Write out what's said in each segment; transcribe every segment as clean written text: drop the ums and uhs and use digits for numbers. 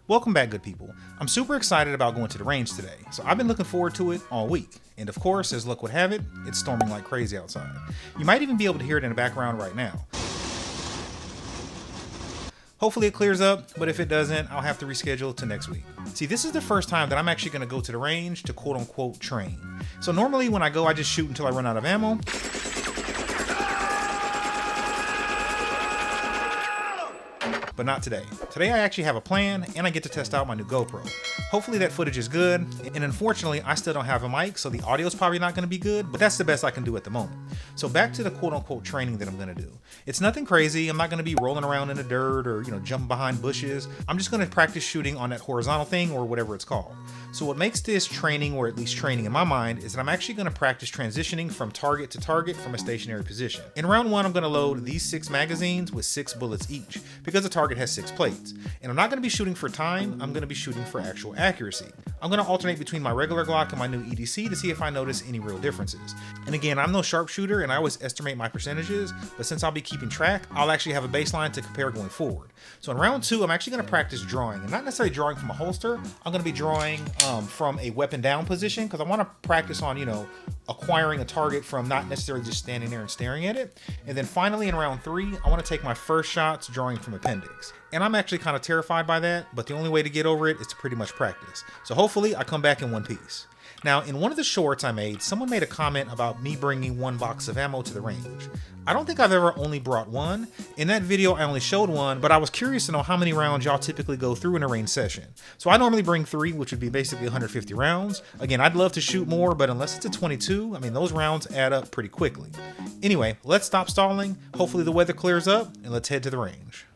Welcome back, good people. I'm super excited about going to the range today, so I've been looking forward to it all week. And of course, as luck would have it, it's storming like crazy outside. You might even be able to hear it in the background right now. Hopefully it clears up, but if it doesn't, I'll have to reschedule to next week. See, this is the first time that I'm actually going to go to the range to quote-unquote train. So normally when I go, I just shoot until I run out of ammo. But not today. Today I actually have a plan, and I get to test out my new GoPro. Hopefully that footage is good, and unfortunately I still don't have a mic, so the audio is probably not going to be good, but that's the best I can do at the moment. So back to the quote-unquote training that I'm going to do. It's nothing crazy. I'm not going to be rolling around in the dirt or jumping behind bushes. I'm just going to practice shooting on that horizontal thing or whatever it's called. So what makes this training, or at least training in my mind, is that I'm actually going to practice transitioning from target to target from a stationary position. In round one, I'm going to load these 6 magazines with 6 bullets each, because the target has 6 plates. And I'm not going to be shooting for time, I'm going to be shooting for actual accuracy. I'm going to alternate between my regular Glock and my new EDC to see if I notice any real differences. And again, I'm no sharpshooter and I always estimate my percentages, but since I'll be keeping track, I'll actually have a baseline to compare going forward. So in round 2, I'm actually going to practice drawing, and not necessarily drawing from a holster. I'm going to be drawing from a weapon down position, because I want to practice on, acquiring a target from not necessarily just standing there and staring at it. And then finally in round 3, I want to take my first shots drawing from appendix. And I'm actually kind of terrified by that, but the only way to get over it is to pretty much practice. So hopefully I come back in one piece. Now, in one of the shorts I made, someone made a comment about me bringing 1 box of ammo to the range. I don't think I've ever only brought 1. In that video, I only showed 1, but I was curious to know how many rounds y'all typically go through in a range session. So I normally bring 3, which would be basically 150 rounds. Again, I'd love to shoot more, but unless it's a 22, those rounds add up pretty quickly. Anyway, let's stop stalling. Hopefully the weather clears up, and let's head to the range.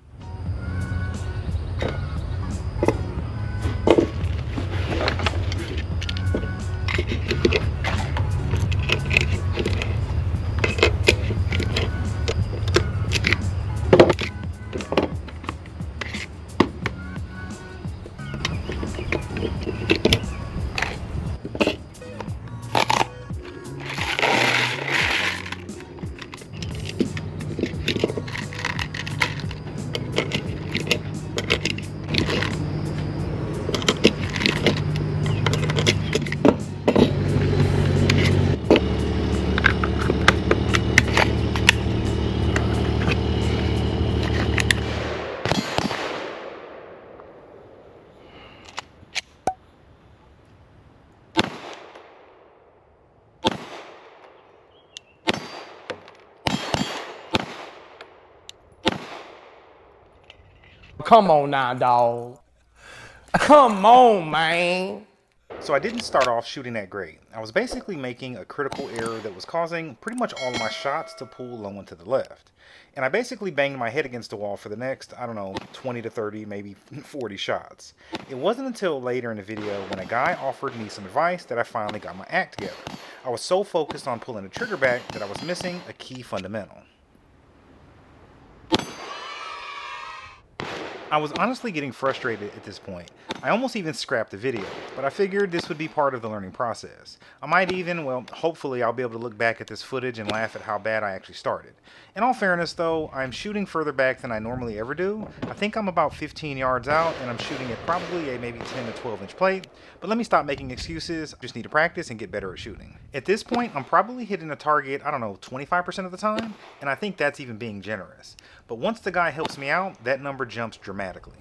Come on now, dawg. Come on, man. So I didn't start off shooting that great. I was basically making a critical error that was causing pretty much all of my shots to pull low and to the left. And I basically banged my head against the wall for the next, 20 to 30, maybe 40 shots. It wasn't until later in the video when a guy offered me some advice that I finally got my act together. I was so focused on pulling the trigger back that I was missing a key fundamental. I was honestly getting frustrated at this point. I almost even scrapped the video, but I figured this would be part of the learning process. I might even, hopefully I'll be able to look back at this footage and laugh at how bad I actually started. In all fairness though, I'm shooting further back than I normally ever do. I think I'm about 15 yards out and I'm shooting at probably a maybe 10 to 12 inch plate, but let me stop making excuses. I just need to practice and get better at shooting. At this point, I'm probably hitting a target, 25% of the time, and I think that's even being generous. But once the guy helps me out, that number jumps dramatically.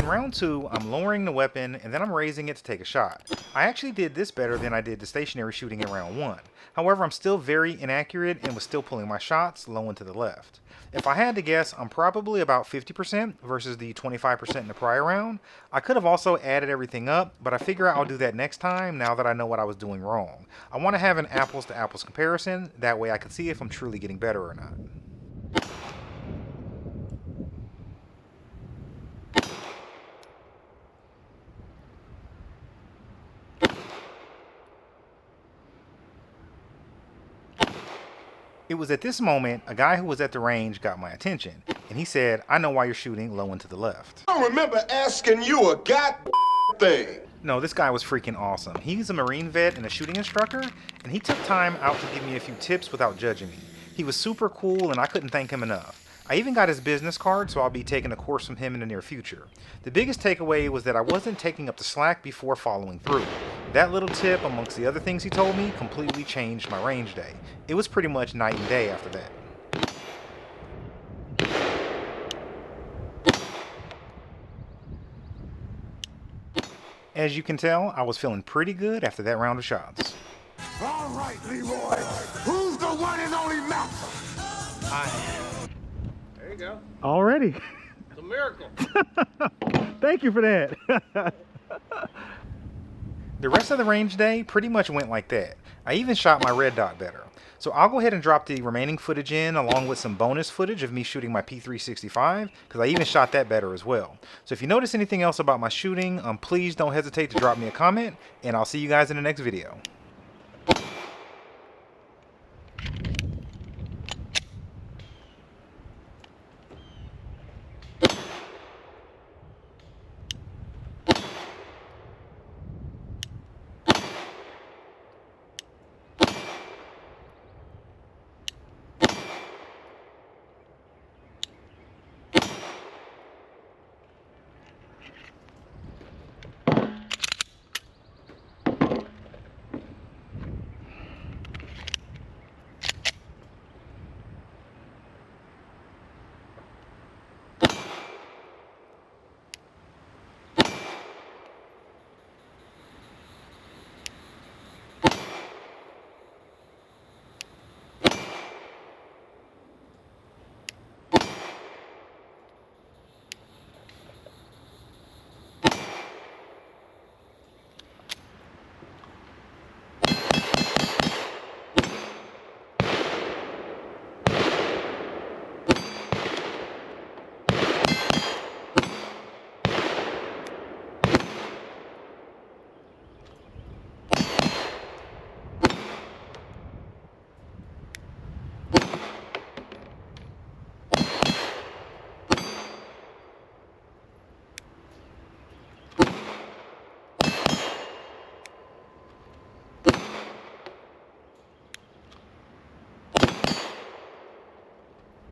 In round 2, I'm lowering the weapon and then I'm raising it to take a shot. I actually did this better than I did the stationary shooting in round 1. However, I'm still very inaccurate and was still pulling my shots low and to the left. If I had to guess, I'm probably about 50% versus the 25% in the prior round. I could have also added everything up, but I figure I'll do that next time now that I know what I was doing wrong. I want to have an apples to apples comparison, that way I can see if I'm truly getting better or not. It was at this moment, a guy who was at the range got my attention, and he said, "I know why you're shooting low and to the left." I don't remember asking you a god thing. No, this guy was freaking awesome. He's a Marine vet and a shooting instructor, and he took time out to give me a few tips without judging me. He was super cool, and I couldn't thank him enough. I even got his business card, so I'll be taking a course from him in the near future. The biggest takeaway was that I wasn't taking up the slack before following through. That little tip, amongst the other things he told me, completely changed my range day. It was pretty much night and day after that. As you can tell, I was feeling pretty good after that round of shots. All right, Leroy. Who's the one and only master? There you go. Already? It's a miracle. Thank you for that. The rest of the range day pretty much went like that. I even shot my red dot better. So I'll go ahead and drop the remaining footage in along with some bonus footage of me shooting my P365 because I even shot that better as well. So if you notice anything else about my shooting, please don't hesitate to drop me a comment, and I'll see you guys in the next video.